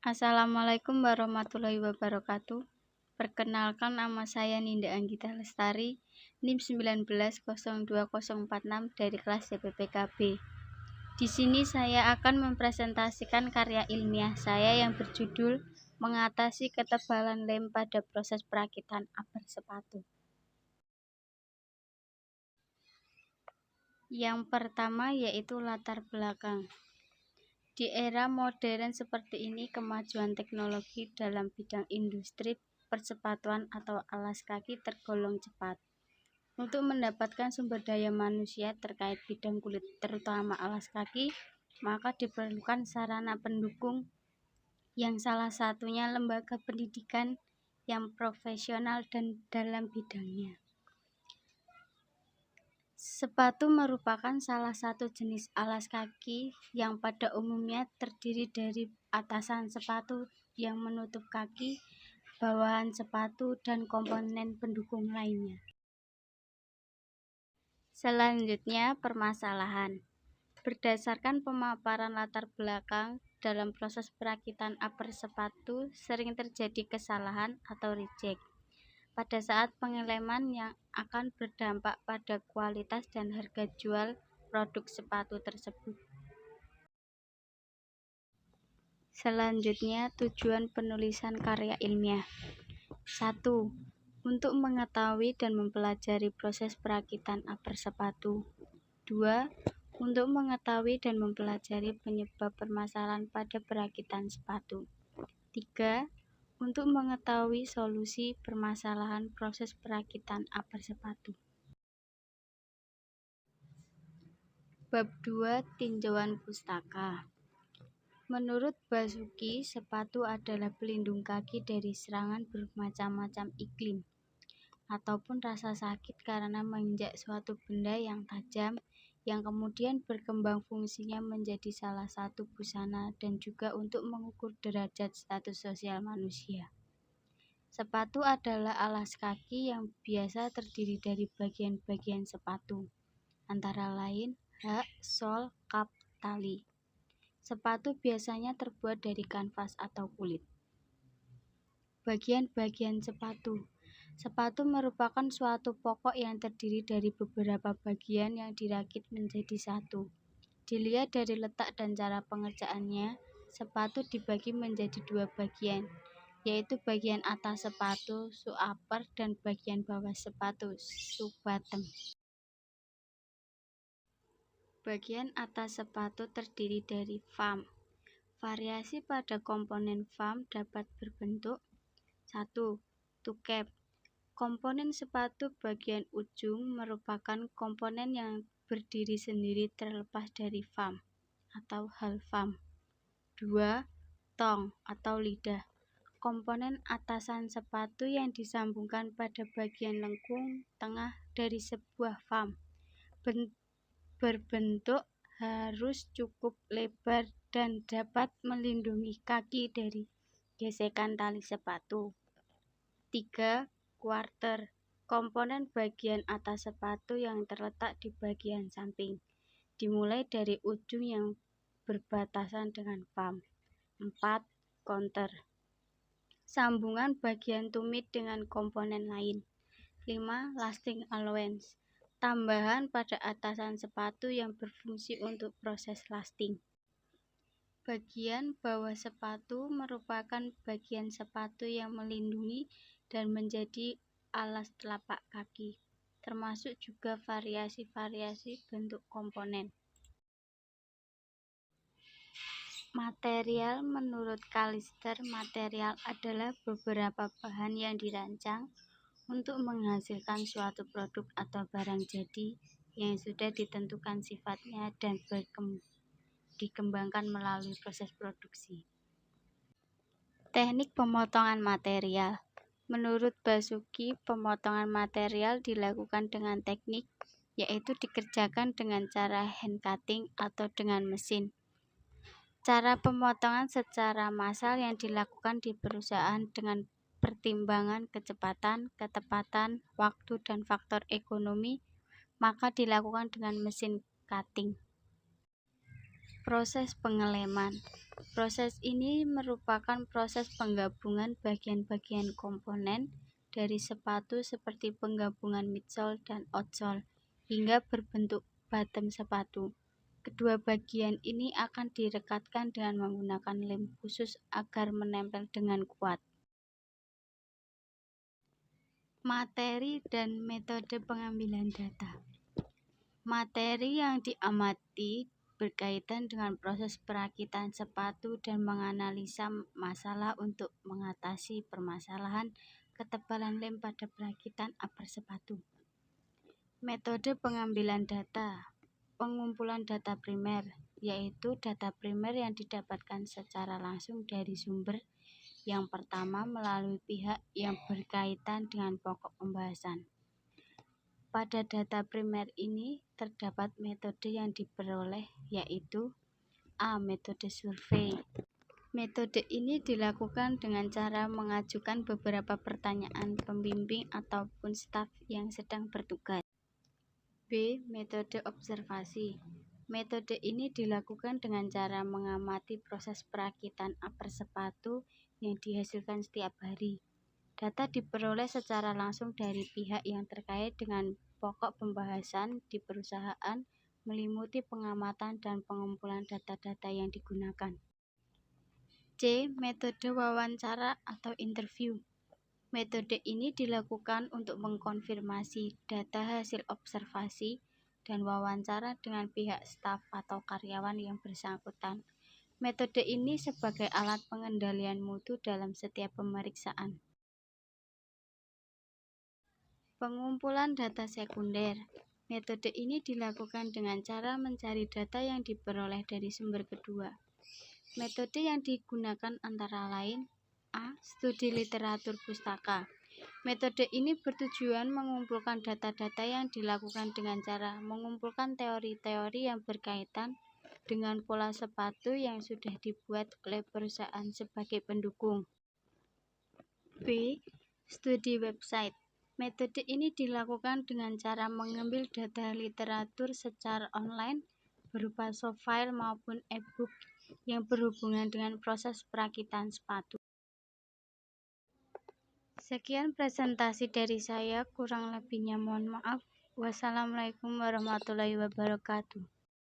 Assalamualaikum warahmatullahi wabarakatuh. Perkenalkan, nama saya Ninda Anggita Lestari, NIM 19020046 dari kelas DPPKB. Di sini saya akan mempresentasikan karya ilmiah saya yang berjudul Mengatasi Ketebalan Lem pada Proses Perakitan Upper Sepatu. Yang pertama yaitu latar belakang. Di era modern seperti ini, kemajuan teknologi dalam bidang industri persepatuan atau alas kaki tergolong cepat. Untuk mendapatkan sumber daya manusia terkait bidang kulit, terutama alas kaki, maka diperlukan sarana pendukung yang salah satunya lembaga pendidikan yang profesional dan dalam bidangnya. Sepatu merupakan salah satu jenis alas kaki yang pada umumnya terdiri dari atasan sepatu yang menutup kaki, bawahan sepatu, dan komponen pendukung lainnya. Selanjutnya, permasalahan. Berdasarkan pemaparan latar belakang, dalam proses perakitan upper sepatu sering terjadi kesalahan atau reject pada saat pengeleman yang akan berdampak pada kualitas dan harga jual produk sepatu tersebut. Selanjutnya, tujuan penulisan karya ilmiah. 1. Untuk mengetahui dan mempelajari proses perakitan upper sepatu. 2. Untuk mengetahui dan mempelajari penyebab permasalahan pada perakitan sepatu. 3. Untuk mengetahui solusi permasalahan proses perakitan upper sepatu. Bab 2. Tinjauan pustaka. Menurut Basuki, sepatu adalah pelindung kaki dari serangan bermacam-macam iklim ataupun rasa sakit karena menginjak suatu benda yang tajam yang kemudian berkembang fungsinya menjadi salah satu busana dan juga untuk mengukur derajat status sosial manusia. Sepatu adalah alas kaki yang biasa terdiri dari bagian-bagian sepatu, antara lain hak, sol, kap, tali. Sepatu biasanya terbuat dari kanvas atau kulit. Bagian-bagian sepatu. Sepatu merupakan suatu pokok yang terdiri dari beberapa bagian yang dirakit menjadi satu. Dilihat dari letak dan cara pengerjaannya, sepatu dibagi menjadi dua bagian, yaitu bagian atas sepatu, shoe upper, dan bagian bawah sepatu, shoe bottom. Bagian atas sepatu terdiri dari fam. Variasi pada komponen fam dapat berbentuk 1. Toe cap. Komponen sepatu bagian ujung merupakan komponen yang berdiri sendiri terlepas dari fam atau hal fam. 2. Tong atau lidah. Komponen atasan sepatu yang disambungkan pada bagian lengkung tengah dari sebuah fam. Berbentuk harus cukup lebar dan dapat melindungi kaki dari gesekan tali sepatu. 3. Quarter. Komponen bagian atas sepatu yang terletak di bagian samping, dimulai dari ujung yang berbatasan dengan fam. 4. Counter. Sambungan bagian tumit dengan komponen lain. 5. Lasting allowance. Tambahan pada atasan sepatu yang berfungsi untuk proses lasting. Bagian bawah sepatu merupakan bagian sepatu yang melindungi dan menjadi alas telapak kaki, termasuk juga variasi-variasi bentuk komponen. Material. Menurut Kalister, material adalah beberapa bahan yang dirancang untuk menghasilkan suatu produk atau barang jadi yang sudah ditentukan sifatnya dan dikembangkan melalui proses produksi. Teknik pemotongan material. Menurut Basuki, pemotongan material dilakukan dengan teknik, yaitu dikerjakan dengan cara hand cutting atau dengan mesin. Cara pemotongan secara massal yang dilakukan di perusahaan dengan pertimbangan kecepatan, ketepatan, waktu, dan faktor ekonomi, maka dilakukan dengan mesin cutting. Proses pengeleman. Proses ini merupakan proses penggabungan bagian-bagian komponen dari sepatu seperti penggabungan midsole dan outsole hingga berbentuk bottom sepatu. Kedua bagian ini akan direkatkan dengan menggunakan lem khusus agar menempel dengan kuat. Materi dan metode pengambilan data. Materi yang diamati berkaitan dengan proses perakitan sepatu dan menganalisa masalah untuk mengatasi permasalahan ketebalan lem pada perakitan upper sepatu. Metode pengambilan data. Pengumpulan data primer, yaitu data primer yang didapatkan secara langsung dari sumber. Yang pertama melalui pihak yang berkaitan dengan pokok pembahasan. Pada data primer ini terdapat metode yang diperoleh, yaitu A. Metode survei. Metode ini dilakukan dengan cara mengajukan beberapa pertanyaan pembimbing ataupun staf yang sedang bertugas. B. Metode observasi. Metode ini dilakukan dengan cara mengamati proses perakitan upper sepatu yang dihasilkan setiap hari. Data diperoleh secara langsung dari pihak yang terkait dengan pokok pembahasan di perusahaan, meliputi pengamatan dan pengumpulan data-data yang digunakan. C. Metode wawancara atau interview. Metode ini dilakukan untuk mengkonfirmasi data hasil observasi dan wawancara dengan pihak staf atau karyawan yang bersangkutan. Metode ini sebagai alat pengendalian mutu dalam setiap pemeriksaan. Pengumpulan data sekunder. Metode ini dilakukan dengan cara mencari data yang diperoleh dari sumber kedua. Metode yang digunakan antara lain A. Studi literatur pustaka. Metode ini bertujuan mengumpulkan data-data yang dilakukan dengan cara mengumpulkan teori-teori yang berkaitan dengan pola sepatu yang sudah dibuat oleh perusahaan sebagai pendukung. B. Studi website. Metode ini dilakukan dengan cara mengambil data literatur secara online berupa soft file maupun e-book yang berhubungan dengan proses perakitan sepatu. Sekian presentasi dari saya, kurang lebihnya mohon maaf. Wassalamualaikum warahmatullahi wabarakatuh.